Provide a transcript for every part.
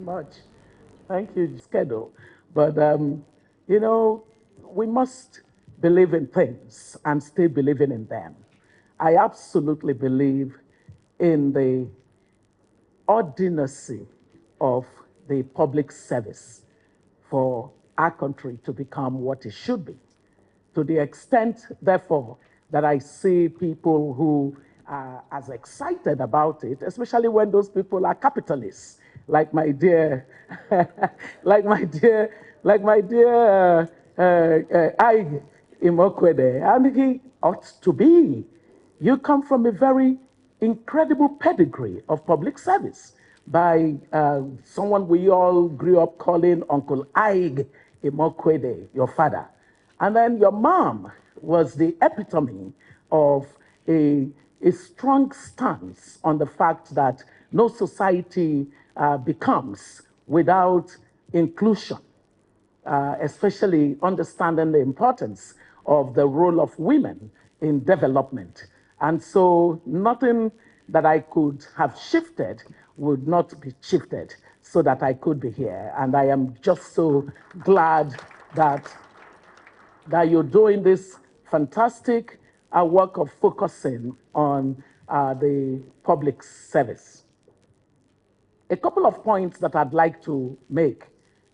Much. Thank you, schedule. But, you know, we must believe in things and still believing in them. I absolutely believe in the ordinacy of the public service for our country to become what it should be. To the extent, therefore, that I see people who are as excited about it, especially when those people are capitalists, like my dear, I Imokwede, and he ought to be. You come from a very incredible pedigree of public service by someone we all grew up calling Uncle Ig Imokwede, your father. And then your mom was the epitome of a strong stance on the fact that no society becomes without inclusion, especially understanding the importance of the role of women in development. And so nothing that I could have shifted would not be shifted so that I could be here. And I am just so glad that you're doing this fantastic work of focusing on the public service. A couple of points that I'd like to make,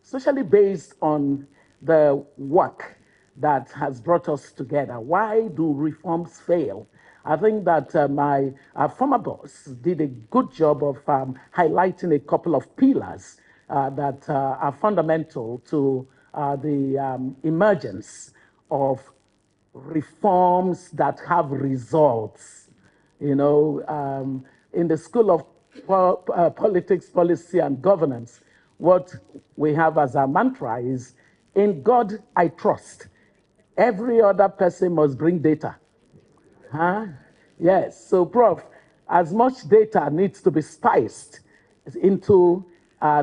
especially based on the work that has brought us together. Why do reforms fail? I think that my former boss did a good job of highlighting a couple of pillars that are fundamental to the emergence of reforms that have results. In the School of Politics, Policy, and Governance, what we have as our mantra is, in God I trust. Every other person must bring data. Huh? Yes, so Prof, as much data needs to be spiced into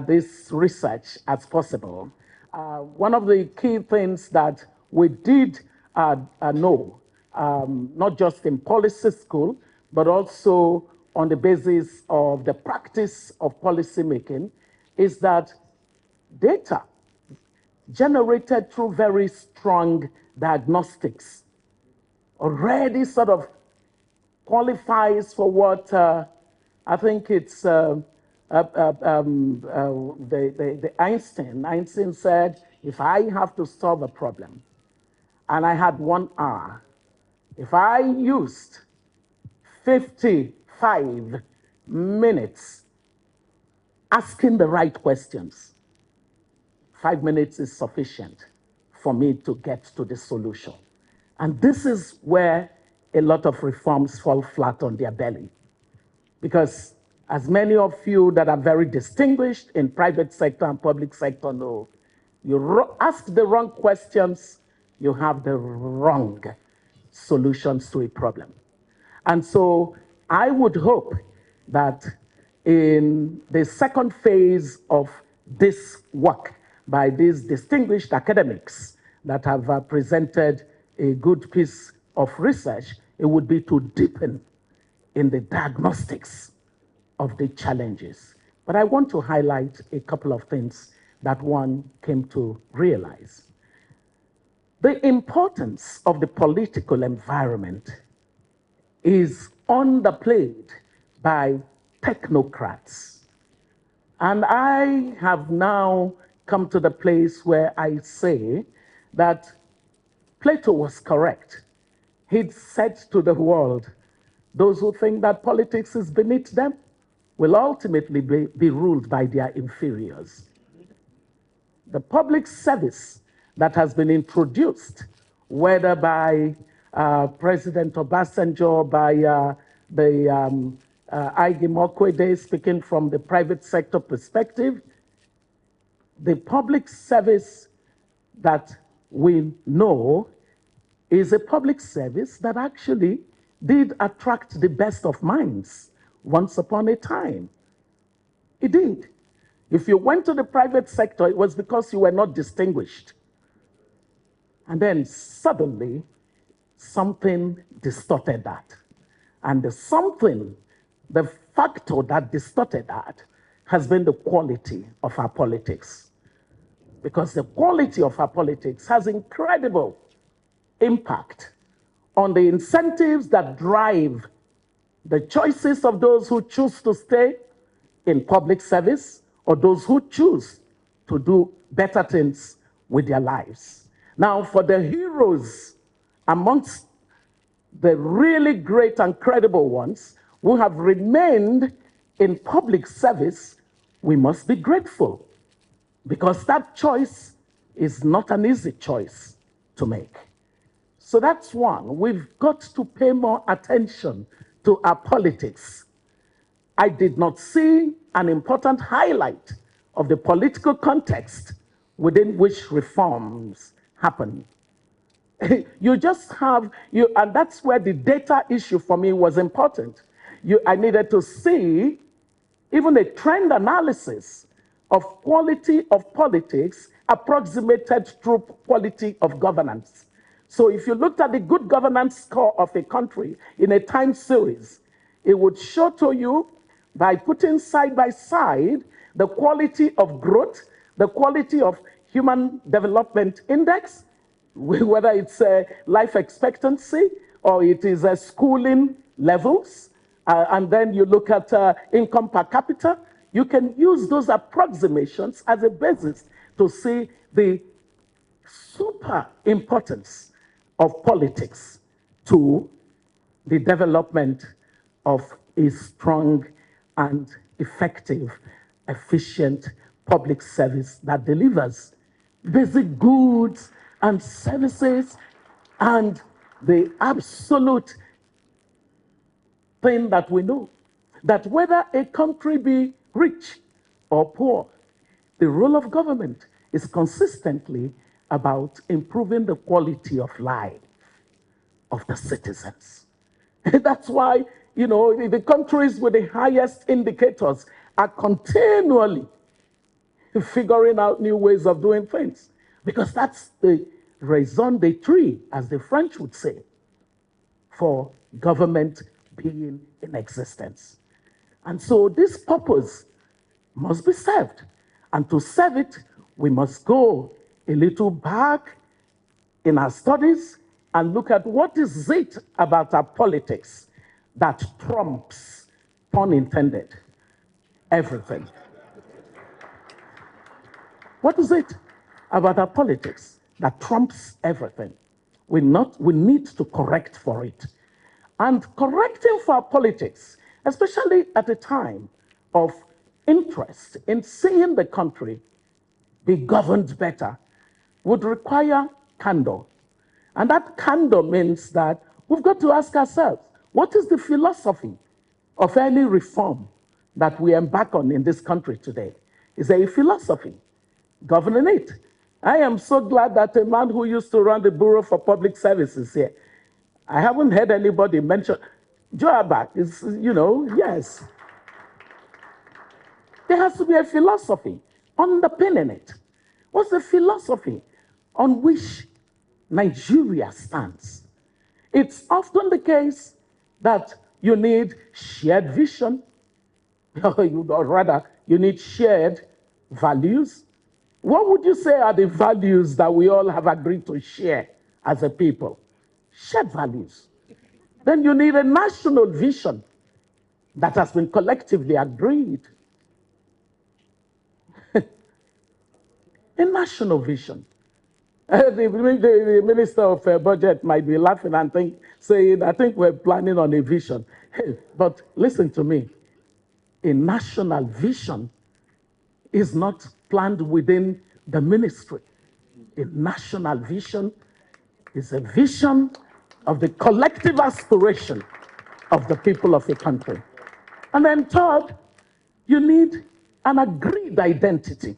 this research as possible. One of the key things that we did know, not just in policy school, but also on the basis of the practice of policy making, is that data generated through very strong diagnostics already sort of qualifies for what I think it's the Einstein. Einstein said, if I have to solve a problem and I had 1 hour, if I used 55 minutes asking the right questions, 5 minutes is sufficient for me to get to the solution. And this is where a lot of reforms fall flat on their belly. Because as many of you that are very distinguished in private sector and public sector know, you ask the wrong questions, you have the wrong solutions to a problem. And so I would hope that in the second phase of this work by these distinguished academics that have presented a good piece of research, it would be to deepen in the diagnostics of the challenges. But I want to highlight a couple of things that one came to realize. The importance of the political environment is underplayed by technocrats. And I have now come to the place where I say that Plato was correct. He'd said to the world, those who think that politics is beneath them will ultimately be ruled by their inferiors. The public service that has been introduced, whether by President Obasanjo, by the Ige Mokwede, speaking from the private sector perspective, the public service that we know is a public service that actually did attract the best of minds once upon a time. It did. If you went to the private sector, it was because you were not distinguished. And then suddenly, something distorted that. And the factor that distorted that has been the quality of our politics. Because the quality of our politics has incredible impact on the incentives that drive the choices of those who choose to stay in public service or those who choose to do better things with their lives. Now, for the heroes amongst the really great and credible ones who have remained in public service, we must be grateful, because that choice is not an easy choice to make. So that's one. We've got to pay more attention to our politics. I did not see an important highlight of the political context within which reforms happen. You just have, and that's where the data issue for me was important. I needed to see even a trend analysis of quality of politics approximated through quality of governance. So if you looked at the good governance score of a country in a time series, it would show to you by putting side by side the quality of growth, the quality of human development index, whether it's life expectancy or it is schooling levels, and then you look at income per capita. You can use those approximations as a basis to see the super importance of politics to the development of a strong and effective, efficient public service that delivers basic goods and services, and the absolute thing that we know, that whether a country be rich or poor, the role of government is consistently about improving the quality of life of the citizens. That's why, the countries with the highest indicators are continually figuring out new ways of doing things, because that's the raison d'etre, as the French would say, for government being in existence. And so this purpose must be served. And to serve it, we must go a little back in our studies and look at what is it about our politics that trumps, pun intended, everything. What is it about our politics that trumps everything? We need to correct for it. And correcting for our politics, especially at a time of interest in seeing the country be governed better, would require candor. And that candor means that we've got to ask ourselves, what is the philosophy of any reform that we embark on in this country today? Is there a philosophy governing it? I am so glad that a man who used to run the Bureau for Public Services here, I haven't heard anybody mention, Joabak is, yes. There has to be a philosophy underpinning it. What's the philosophy on which Nigeria stands? It's often the case that you need shared vision, or rather, you need shared values. What would you say are the values that we all have agreed to share as a people? Shared values. Then you need a national vision that has been collectively agreed. A national vision. The Minister of Budget might be laughing and saying, I think we're planning on a vision. But listen to me. A national vision is not planned within the ministry. A national vision is a vision of the collective aspiration of the people of a country. And then third, you need an agreed identity,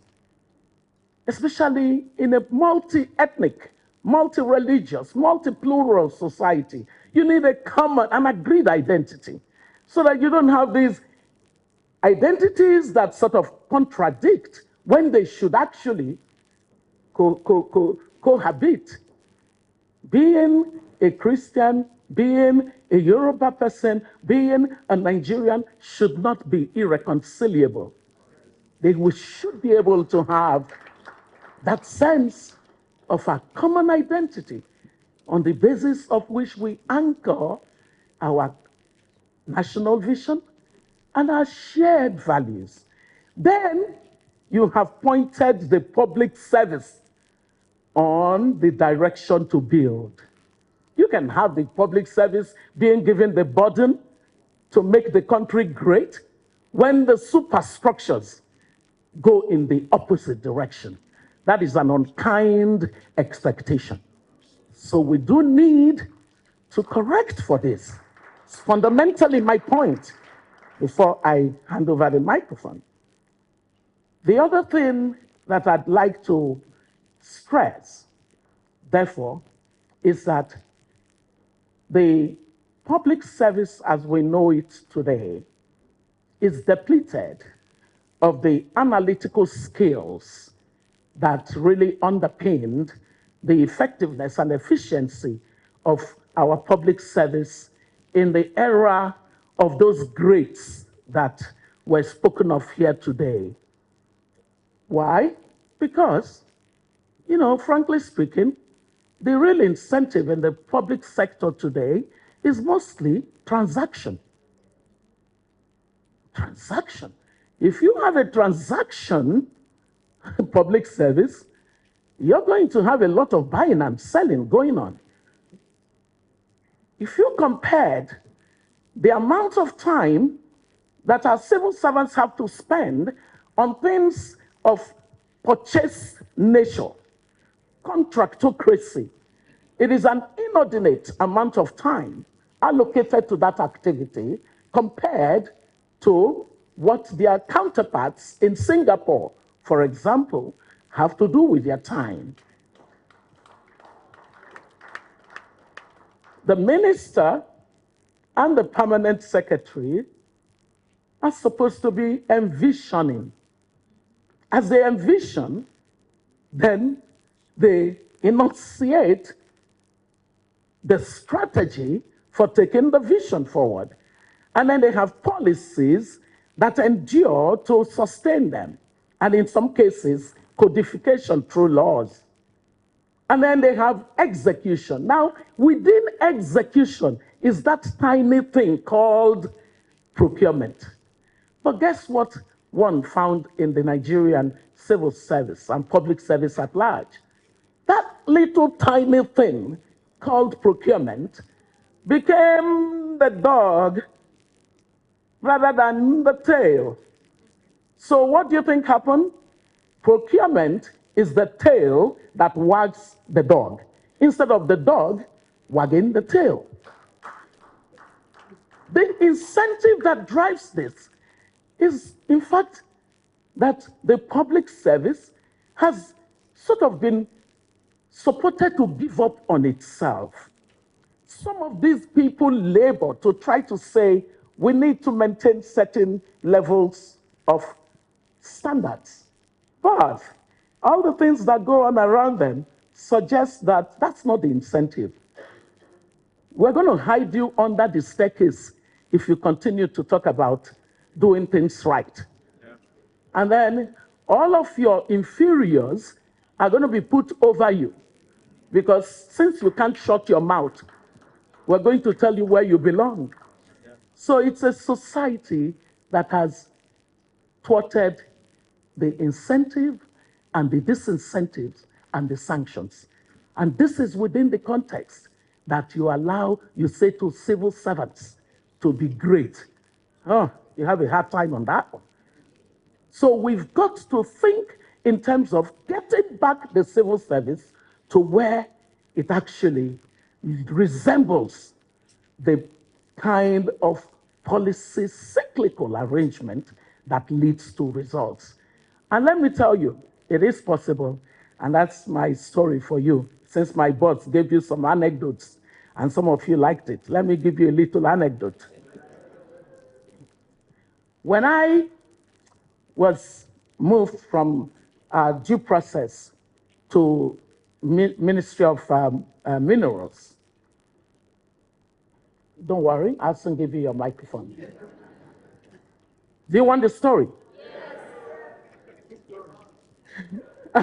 especially in a multi-ethnic, multi-religious, multi-plural society. You need a common and agreed identity so that you don't have these identities that sort of contradict when they should actually cohabit. Being a Christian, being a Yoruba person, being a Nigerian should not be irreconcilable. we should be able to have that sense of a common identity on the basis of which we anchor our national vision and our shared values. Then you have pointed the public service on the direction to build. You can have the public service being given the burden to make the country great when the superstructures go in the opposite direction. That is an unkind expectation. So we do need to correct for this. It's fundamentally my point before I hand over the microphone. The other thing that I'd like to stress, therefore, is that the public service as we know it today is depleted of the analytical skills that really underpinned the effectiveness and efficiency of our public service in the era of those greats that were spoken of here today. Why? Because, frankly speaking, the real incentive in the public sector today is mostly transaction. Transaction. If you have a transaction public service, you're going to have a lot of buying and selling going on. If you compared the amount of time that our civil servants have to spend on things of purchase nature, contractocracy, it is an inordinate amount of time allocated to that activity compared to what their counterparts in Singapore, for example, have to do with their time. The minister and the permanent secretary are supposed to be envisioning. As they envision, then they enunciate the strategy for taking the vision forward. And then they have policies that endure to sustain them. And in some cases, codification through laws. And then they have execution. Now, within execution is that tiny thing called procurement. But guess what one found in the Nigerian civil service and public service at large? That little tiny thing called procurement became the dog rather than the tail. So what do you think happened? Procurement is the tail that wags the dog, instead of the dog wagging the tail. The incentive that drives this is, in fact, that the public service has sort of been supported to give up on itself. Some of these people labor to try to say we need to maintain certain levels of standards. But all the things that go on around them suggest that that's not the incentive. We're going to hide you under the staircase if you continue to talk about doing things right. Yeah. And then all of your inferiors are going to be put over you, because since you can't shut your mouth, we're going to tell you where you belong. Yeah. So it's a society that has thwarted the incentive and the disincentives and the sanctions. And this is within the context that you say to civil servants to be great. Oh, you have a hard time on that one. So we've got to think in terms of getting back the civil service to where it actually resembles the kind of policy cyclical arrangement that leads to results. And let me tell you, it is possible, and that's my story for you. Since my boss gave you some anecdotes, and some of you liked it, let me give you a little anecdote. When I was moved from due process to Ministry of Minerals, don't worry, I'll soon give you your microphone. Do you want the story? Yes.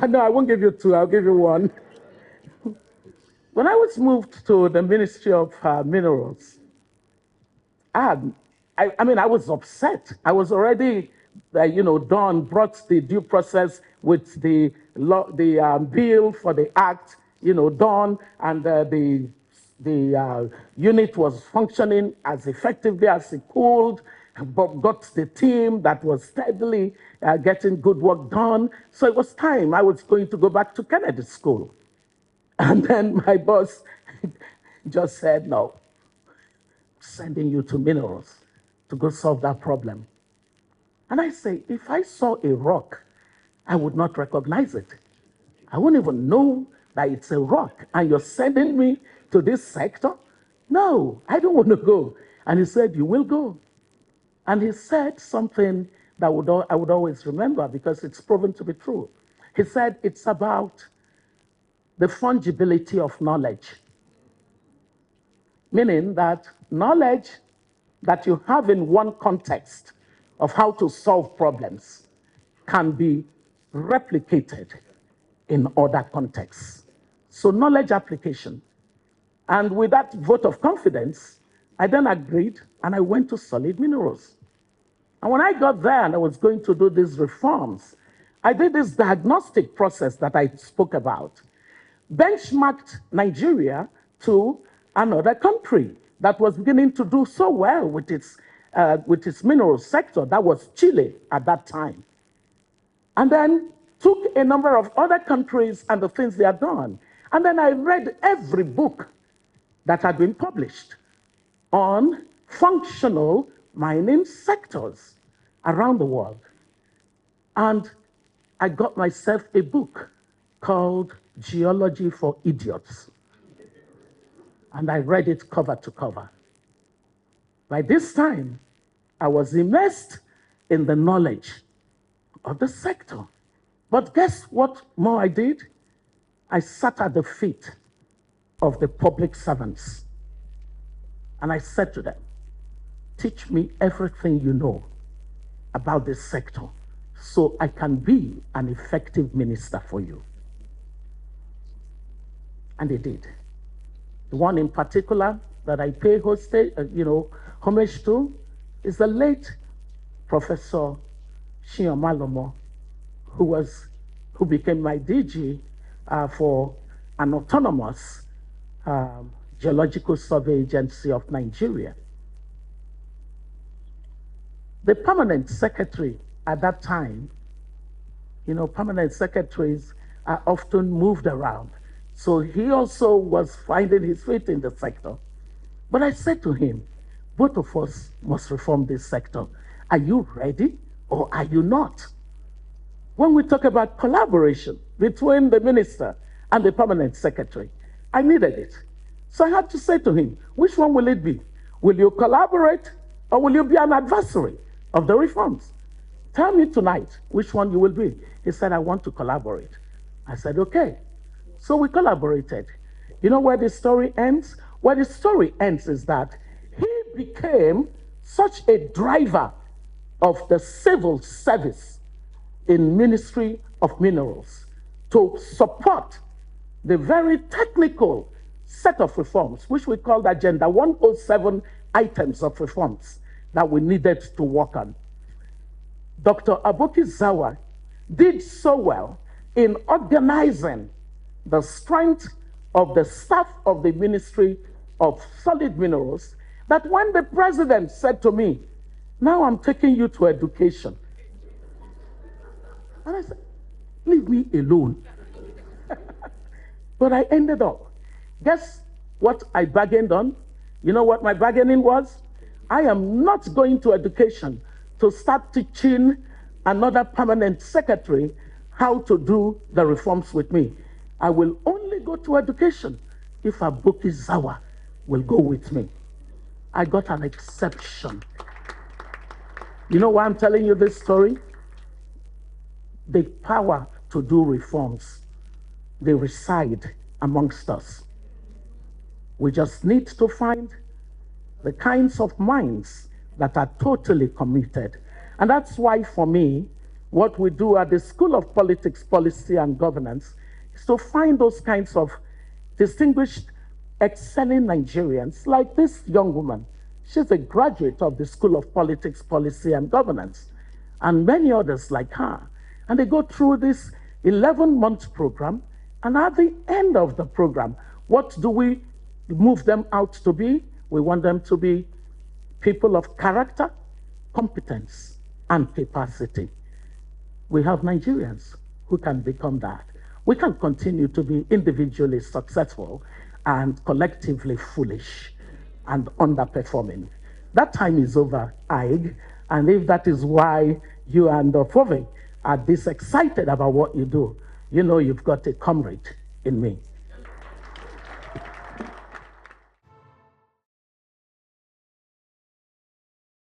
No, I won't give you two, I'll give you one. When I was moved to the Ministry of Minerals, I, I mean, I was upset. I was already, done, brought the due process with the bill for the act, done, and the unit was functioning as effectively as it could, but got the team that was steadily getting good work done. So it was time. I was going to go back to Kennedy School. And then my boss just said, no, sending you to minerals to go solve that problem. And I say, if I saw a rock, I would not recognize it. I wouldn't even know that it's a rock. And you're sending me to this sector? No, I don't want to go. And he said, you will go. And he said something that I would always remember because it's proven to be true. He said, it's about the fungibility of knowledge. Meaning that knowledge that you have in one context of how to solve problems can be replicated in other contexts. So knowledge application. And with that vote of confidence, I then agreed and I went to Solid Minerals. And when I got there and I was going to do these reforms, I did this diagnostic process that I spoke about, benchmarked Nigeria to another country that was beginning to do so well with its mineral sector. That was Chile at that time. And then took a number of other countries and the things they had done. And then I read every book that had been published on functional mining sectors around the world. And I got myself a book called Geology for Idiots. And I read it cover to cover. By this time, I was immersed in the knowledge of the sector. But guess what more I did? I sat at the feet of the public servants. And I said to them, teach me everything you know about this sector so I can be an effective minister for you. And they did. The one in particular that I pay homage to is the late Professor Shiomalomo, who became my DG for an autonomous geological survey agency of Nigeria. The permanent secretary at that time, permanent secretaries are often moved around. So he also was finding his feet in the sector. But I said to him, both of us must reform this sector. Are you ready or are you not? When we talk about collaboration between the minister and the permanent secretary, I needed it. So I had to say to him, which one will it be? Will you collaborate or will you be an adversary of the reforms? Tell me tonight which one you will be. He said, I want to collaborate. I said, okay. So we collaborated. You know where the story ends? Where the story ends is that he became such a driver of the civil service in Ministry of Minerals to support the very technical set of reforms, which we called Agenda 107 items of reforms that we needed to work on. Dr. Aboki Zawa did so well in organizing the strength of the staff of the Ministry of Solid Minerals that when the president said to me, now I'm taking you to education. And I said, leave me alone. But I ended up, guess what I bargained on? You know what my bargaining was? I am not going to education to start teaching another permanent secretary how to do the reforms with me. I will only go to education if Aboki Zawa will go with me. I got an exception. You know why I'm telling you this story? The power to do reforms, they reside amongst us. We just need to find the kinds of minds that are totally committed. And that's why, for me, What we do at the School of Politics, Policy and Governance is to find those kinds of distinguished, excelling Nigerians, like this young woman. She's a graduate of the School of Politics, Policy and Governance, and many others like her. And they go through this 11-month program, and at the end of the program, what do we move them out to be? We want them to be people of character, competence, and capacity. We have Nigerians who can become that. We can continue to be individually successful and collectively foolish and underperforming. That time is over, Ig, and if that is why you and Fove are this excited about what you do, you know you've got a comrade in me.